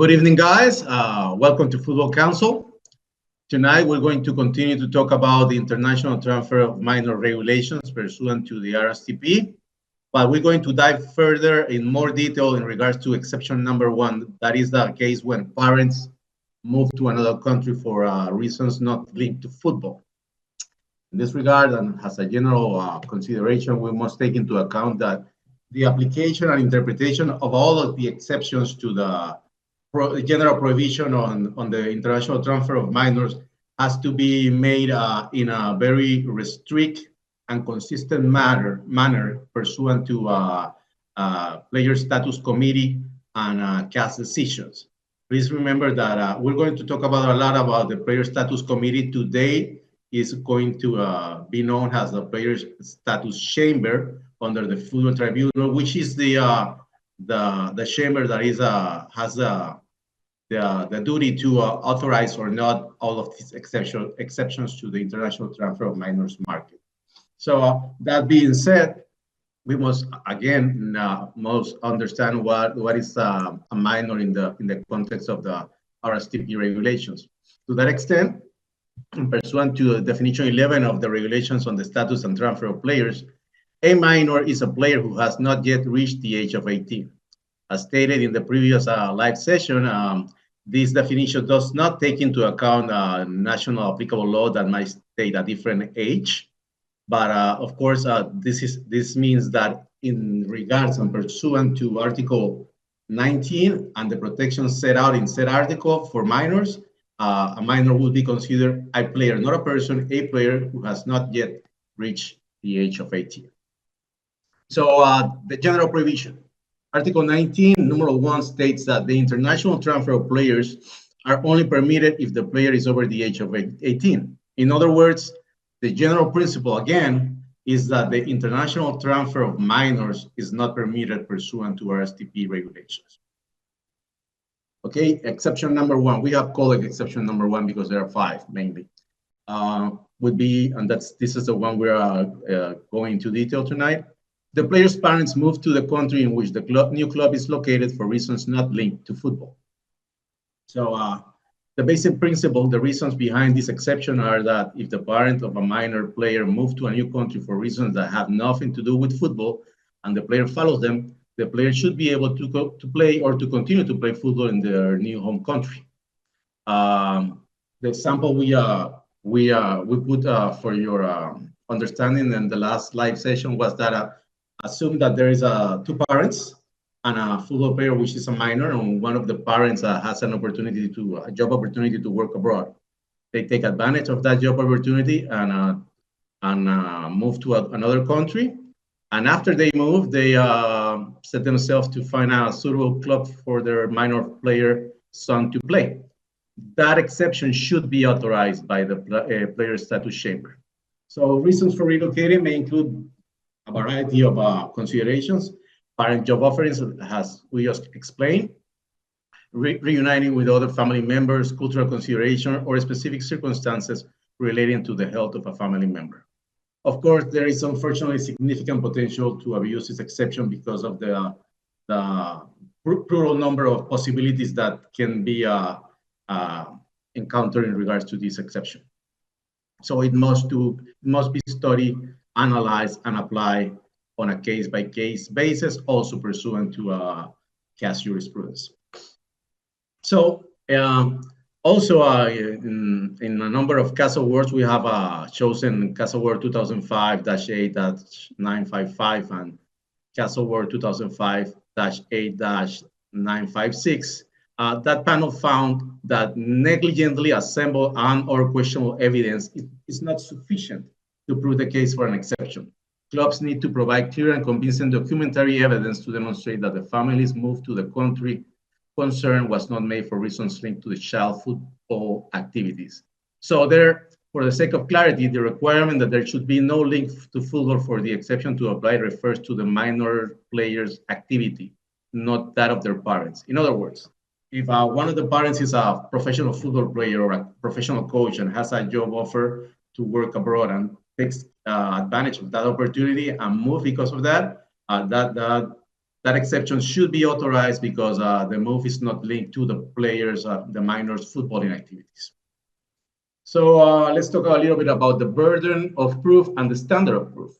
Good evening, guys. Welcome to Football Council. Tonight, we're going to continue to talk about the international transfer of minor regulations pursuant to the RSTP, but we're going to dive further in more detail in regards to exception number 1. That is the case when parents move to another country for reasons not linked to football. In this regard, and as a general consideration, we must take into account that the application and interpretation of all of the exceptions to the general prohibition on the international transfer of minors has to be made in a very restrict and consistent manner pursuant to Player Status Committee and CAS decisions. Please remember that we're going to talk about a lot about the Player Status Committee. Today is going to be known as the Player Status Chamber under the Football Tribunal, which is the chamber that has the duty to authorize or not all of these exceptions to the international transfer of minors market. So that being said, we must again most understand what is a minor in the context of the RSTP regulations. To that extent, pursuant to definition 11 of the regulations on the status and transfer of players, a minor is a player who has not yet reached the age of 18. As stated in the previous live session, this definition does not take into account national applicable law that might state a different age. But of course, this means that in regards and pursuant to Article 19 and the protections set out in said article for minors, a minor will be considered a player, not a person, a player who has not yet reached the age of 18. So the general prohibition. Article 19, numeral 1 states that the international transfer of players are only permitted if the player is over the age of 18. In other words, the general principle, again, is that the international transfer of minors is not permitted pursuant to RSTP regulations. Okay, exception number 1. We have called it exception number 1 because there are 5 mainly. Would be, and this is the one we're going into detail tonight. The player's parents move to the country in which the new club is located for reasons not linked to football. So the basic principle, the reasons behind this exception are that if the parent of a minor player moved to a new country for reasons that have nothing to do with football, and the player follows them, the player should be able to go to play or to continue to play football in their new home country. The example we put for your understanding in the last live session was that assume that there is two parents and a football player which is a minor, and one of the parents has an opportunity a job opportunity to work abroad. They take advantage of that job opportunity and move to another country. And after they move, they set themselves to find a suitable club for their minor player son to play. That exception should be authorized by the Player Status Chamber. So reasons for relocating may include a variety of considerations. Parent job offerings, as we just explained, reuniting with other family members, cultural consideration, or specific circumstances relating to the health of a family member. Of course, there is unfortunately significant potential to abuse this exception because of the plural number of possibilities that can be encountered in regards to this exception. So it must be studied, analyzed, and applied on a case-by-case basis, also pursuant to CAS jurisprudence. So also in a number of CAS awards, we have chosen CAS Award 2005-8-955 and CAS Award 2005-8-956. That panel found that negligently assembled and/or questionable evidence is not sufficient to prove the case for an exception. Clubs need to provide clear and convincing documentary evidence to demonstrate that the family's move to the country concerned was not made for reasons linked to the child football activities. So there, for the sake of clarity, the requirement that there should be no link to football for the exception to apply refers to the minor player's activity, not that of their parents. In other words, if one of the parents is a professional football player or a professional coach and has a job offer to work abroad and takes advantage of that opportunity and move because of that, that that exception should be authorized because the move is not linked to the players, the minors' footballing activities. So let's talk a little bit about the burden of proof and the standard of proof.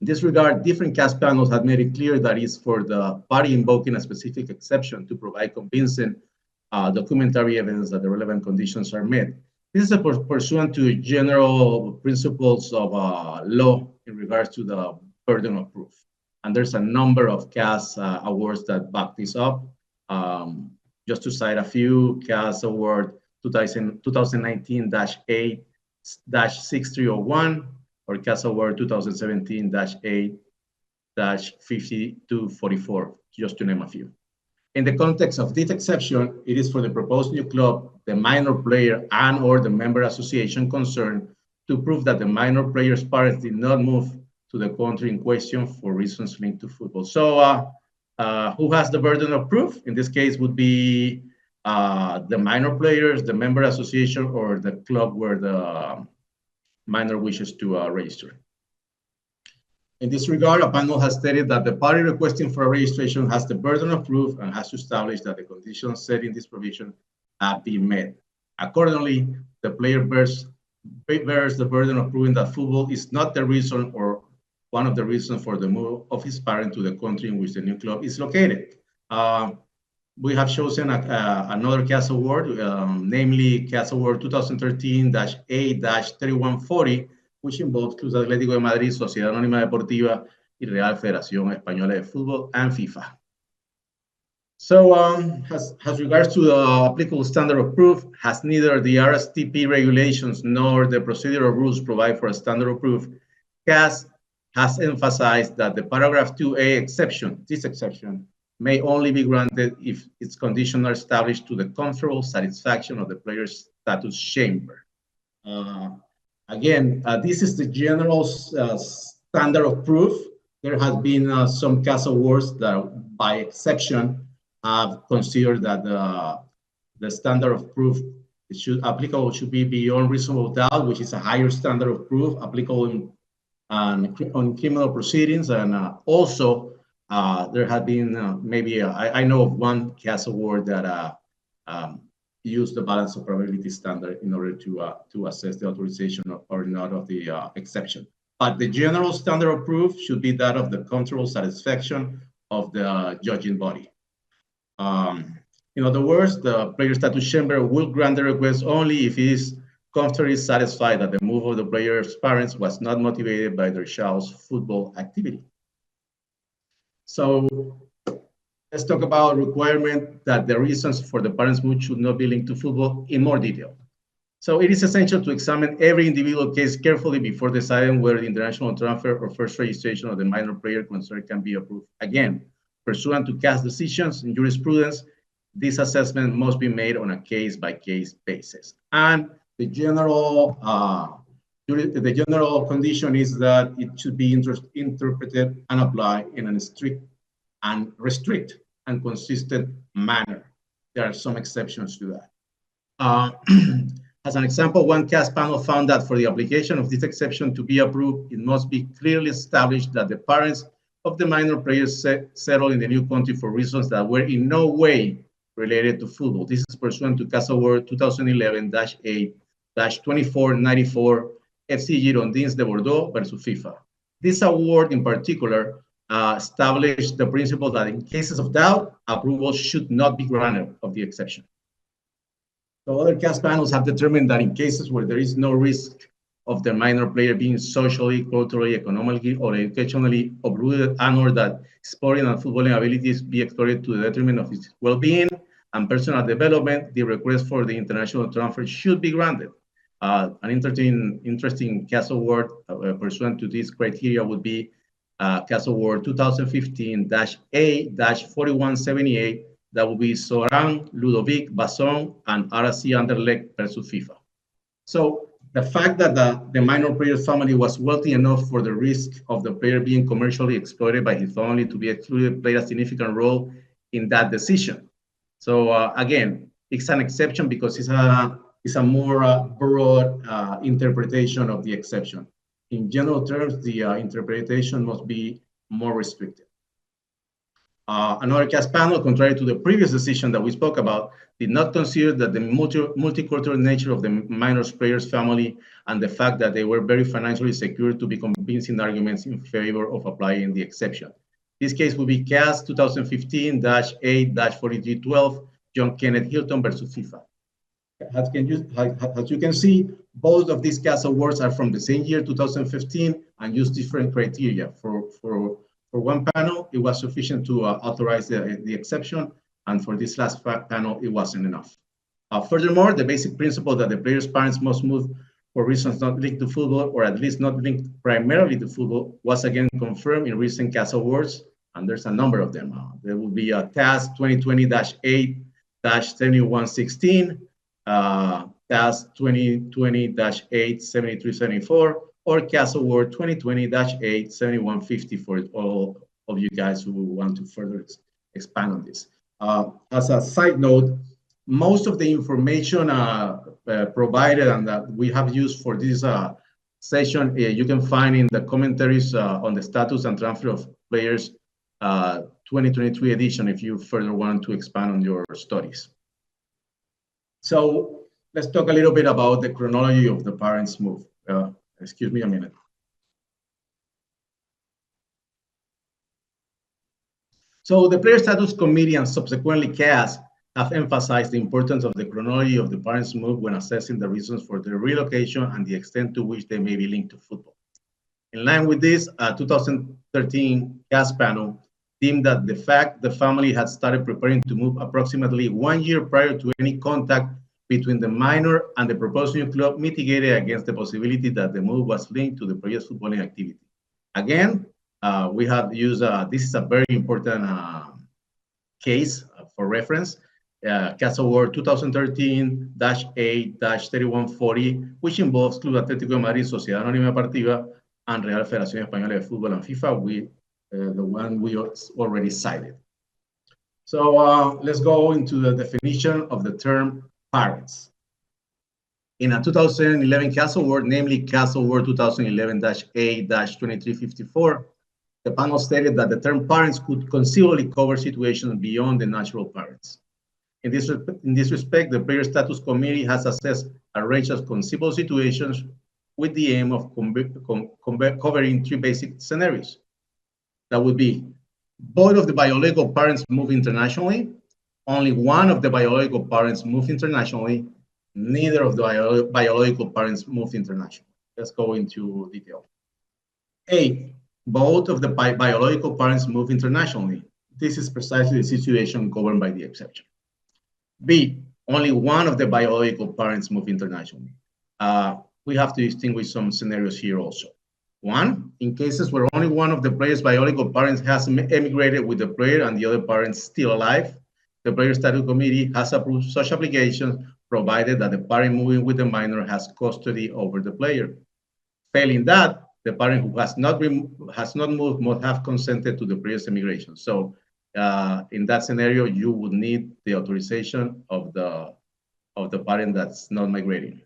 In this regard, different CAS panels have made it clear that it's for the party invoking a specific exception to provide convincing documentary evidence that the relevant conditions are met. This is pursuant to general principles of law in regards to the burden of proof. And there's a number of CAS awards that back this up. Just to cite a few, CAS Award 2019-8-6301, or CAS Award 2017-8-5244, just to name a few. In the context of this exception, it is for the proposed new club, the minor player and or the member association concerned to prove that the minor player's parents did not move to the country in question for reasons linked to football. So who has the burden of proof? In this case would be the minor players, the member association, or the club where the minor wishes to register. In this regard, a panel has stated that the party requesting for a registration has the burden of proof and has to establish that the conditions set in this provision have been met. Accordingly, the player bears the burden of proving that football is not the reason or one of the reasons for the move of his parent to the country in which the new club is located. We have chosen another CAS award, namely CAS Award 2013-8-3140, which involves Club Atlético de Madrid, Sociedad Anónima Deportiva, y Real Federación Española de Fútbol, and FIFA. So as regards to the applicable standard of proof, has neither the RSTP regulations nor the procedural rules provide for a standard of proof, CAS has emphasized that the paragraph 2A exception, this exception, may only be granted if its conditions are established to the comfortable satisfaction of the player's status chamber. Again, this is the general standard of proof. There has been some CAS awards that, by exception, have considered that the standard of proof should be beyond reasonable doubt, which is a higher standard of proof applicable on criminal proceedings. And also, there have been I know of one CAS award that used the balance of probability standard in order to assess the authorization or not of the exception. But the general standard of proof should be that of the comfortable satisfaction of the judging body. In other words, the player status chamber will grant the request only if it is comfortably satisfied that the move of the player's parents was not motivated by their child's football activity. So let's talk about requirement that the reasons for the parents' move should not be linked to football in more detail. So it is essential to examine every individual case carefully before deciding whether the international transfer or first registration of the minor player concerned can be approved. Again, pursuant to CAS decisions and jurisprudence, this assessment must be made on a case-by-case basis. And the general condition is that it should be interpreted and applied in a strict and consistent manner. There are some exceptions to that. As an example, one CAS panel found that for the application of this exception to be approved, it must be clearly established that the parents of the minor players settled in the new country for reasons that were in no way related to football. This is pursuant to CAS Award 2011-8-2494 FC Girondins de Bordeaux versus FIFA. This award in particular established the principle that in cases of doubt, approval should not be granted of the exception. So other CAS panels have determined that in cases where there is no risk of the minor player being socially, culturally, economically, or educationally uprooted, and or that sporting and footballing abilities be exploited to the detriment of his well-being and personal development, the request for the international transfer should be granted. An interesting CAS award pursuant to this criteria would be CAS Award 2015-A-4178. That will be Soran, Ludovic, Basson, and Arasi Anderlecht versus FIFA. So the fact that the minor player's family was wealthy enough for the risk of the player being commercially exploited by his family to be excluded played a significant role in that decision. So again, it's an exception because it's a more broad interpretation of the exception. In general terms, the interpretation must be more restricted. Another CAS panel, contrary to the previous decision that we spoke about, did not consider that the multicultural nature of the minors players' family and the fact that they were very financially secure to be convincing arguments in favor of applying the exception. This case will be CAS 2015-8-4312, John Kenneth Hilton versus FIFA. As you can see, both of these CAS awards are from the same year, 2015, and use different criteria. For one panel, it was sufficient to authorize the exception, and for this last panel, it wasn't enough. Furthermore, the basic principle that the players' parents must move for reasons not linked to football, or at least not linked primarily to football, was again confirmed in recent CAS awards, and there's a number of them. There will be a CAS 2020-8-7116, CAS 2020-8-7374, or CAS Award 2020-8-7150 for all of you guys who want to further expand on this. As a side note, most of the information provided and that we have used for this session, you can find in the commentaries on the status and transfer of players 2023 edition if you further want to expand on your studies. So let's talk a little bit about the chronology of the parents' move. Excuse me a minute. So the Player Status Committee and subsequently CAS have emphasized the importance of the chronology of the parents' move when assessing the reasons for their relocation and the extent to which they may be linked to football. In line with this, 2013 CAS panel deemed that the fact the family had started preparing to move approximately 1 year prior to any contact between the minor and the proposed new club mitigated against the possibility that the move was linked to the previous footballing activity. Again, we have used, this is a very important case for reference, CAS Award 2013-8-3140, which involves Club Atlético de Madrid, Sociedad Anónima Deportiva, and Real Federación Española de Fútbol and FIFA, the one we already cited. So let's go into the definition of the term parents. In a 2011 CAS Award, namely CAS Award 2011-8-2354, the panel stated that the term parents could conceivably cover situations beyond the natural parents. In this respect, the Player Status Committee has assessed a range of conceivable situations with the aim of covering 3 basic scenarios. That would be both of the biological parents move internationally, only one of the biological parents move internationally, neither of the biological parents move internationally. Let's go into detail. A, both of the biological parents move internationally. This is precisely the situation governed by the exception. B, only one of the biological parents move internationally. We have to distinguish some scenarios here also. 1, in cases where only one of the player's biological parents has emigrated with the player and the other parent still alive, the Player Status Committee has approved such applications provided that the parent moving with the minor has custody over the player. Failing that, the parent who has not moved must have consented to the player's emigration. So in that scenario, you would need the authorization of the parent that's not migrating.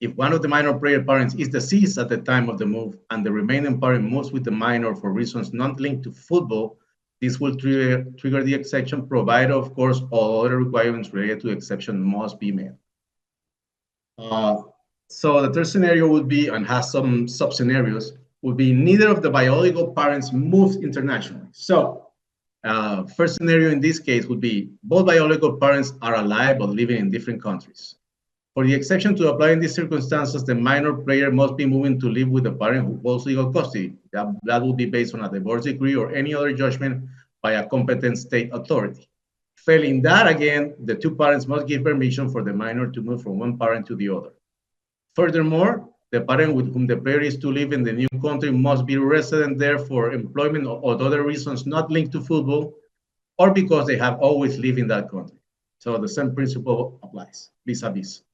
If one of the minor player parents is deceased at the time of the move and the remaining parent moves with the minor for reasons not linked to football, this will trigger the exception, provided, of course, all other requirements related to the exception must be met. So the third scenario would be, and has some sub-scenarios, would be neither of the biological parents moves internationally. So first scenario in this case would be both biological parents are alive but living in different countries. For the exception to apply in these circumstances, the minor player must be moving to live with the parent who holds legal custody. That will be based on a divorce decree or any other judgment by a competent state authority. Failing that, again, the 2 parents must give permission for the minor to move from one parent to the other. Furthermore, the parent with whom the player is to live in the new country must be resident there for employment or other reasons not linked to football, or because they have always lived in that country. So the same principle applies, vis-a-vis.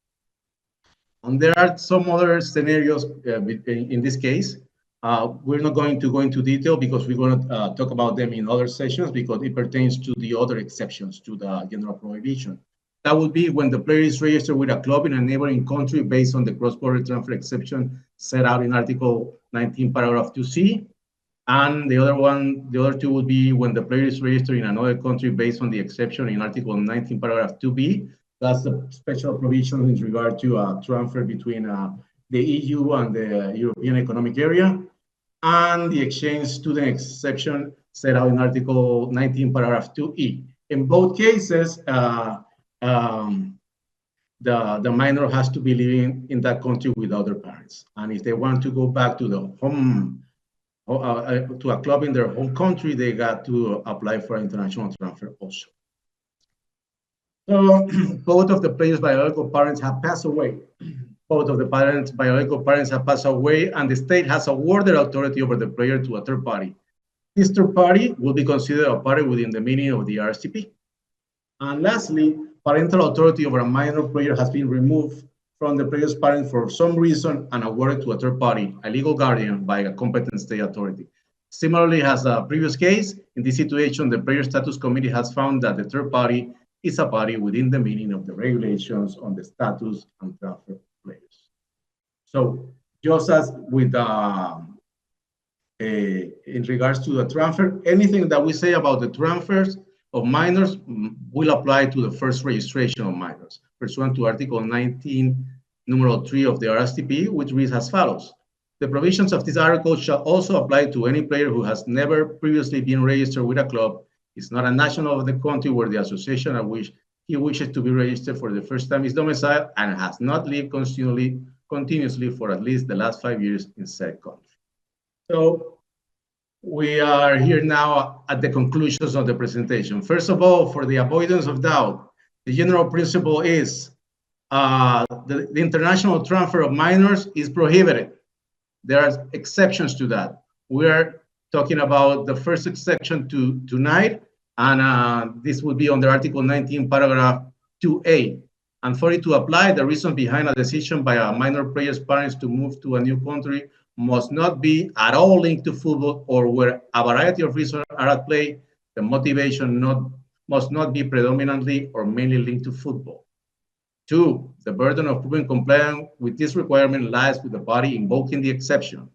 And there are some other scenarios in this case. We're not going to go into detail because we're going to talk about them in other sessions because it pertains to the other exceptions to the general prohibition. That would be when the player is registered with a club in a neighboring country based on the cross-border transfer exception set out in Article 19, paragraph 2C. And the other two would be when the player is registered in another country based on the exception in Article 19, paragraph 2b. That's the special provision in regard to transfer between the EU and the European Economic Area, and the exchange student exception set out in Article 19, paragraph 2e. In both cases, the minor has to be living in that country with other parents. And if they want to go back to the home, to a club in their home country, they got to apply for international transfer also. So both of the players' biological parents have passed away. Both of the biological parents have passed away, and the state has awarded authority over the player to a third party. This third party will be considered a party within the meaning of the RSTP. And lastly, parental authority over a minor player has been removed from the player's parent for some reason and awarded to a third party, a legal guardian, by a competent state authority. Similarly, as a previous case, in this situation, the player status committee has found that the third party is a party within the meaning of the regulations on the status and transfer of players. So just as with in regards to the transfer, anything that we say about the transfers of minors will apply to the first registration of minors, pursuant to Article 19, numeral 3 of the RSTP, which reads as follows. The provisions of this article shall also apply to any player who has never previously been registered with a club, is not a national of the country where the association at which he wishes to be registered for the first time is domiciled, and has not lived continuously for at least the last 5 years in said country. So we are here now at the conclusions of the presentation. First of all, for the avoidance of doubt, the general principle is the international transfer of minors is prohibited. There are exceptions to that. We are talking about the first exception tonight, and this would be under Article 19, paragraph 2a. And for it to apply, the reason behind a decision by a minor player's parents to move to a new country must not be at all linked to football, or where a variety of reasons are at play, the motivation must not be predominantly or mainly linked to football. 2, the burden of proving compliance with this requirement lies with the party invoking the exception.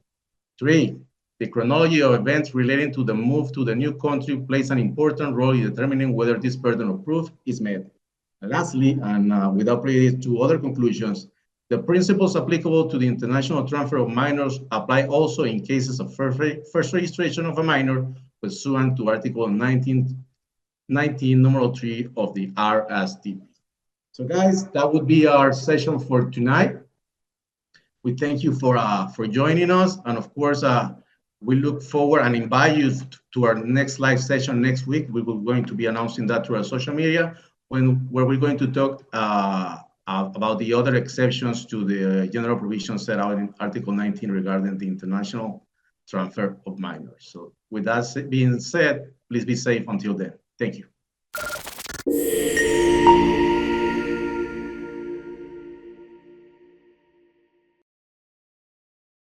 3, the chronology of events relating to the move to the new country plays an important role in determining whether this burden of proof is met. And lastly, and without prejudice to other conclusions, the principles applicable to the international transfer of minors apply also in cases of first registration of a minor pursuant to Article 19, numeral 3 of the RSTP. So guys, that would be our session for tonight. We thank you for joining us, and of course, we look forward and invite you to our next live session next week. We will going to be announcing that through our social media, where we're going to talk about the other exceptions to the general provisions set out in Article 19 regarding the international transfer of minors. So with that being said, please be safe until then. Thank you.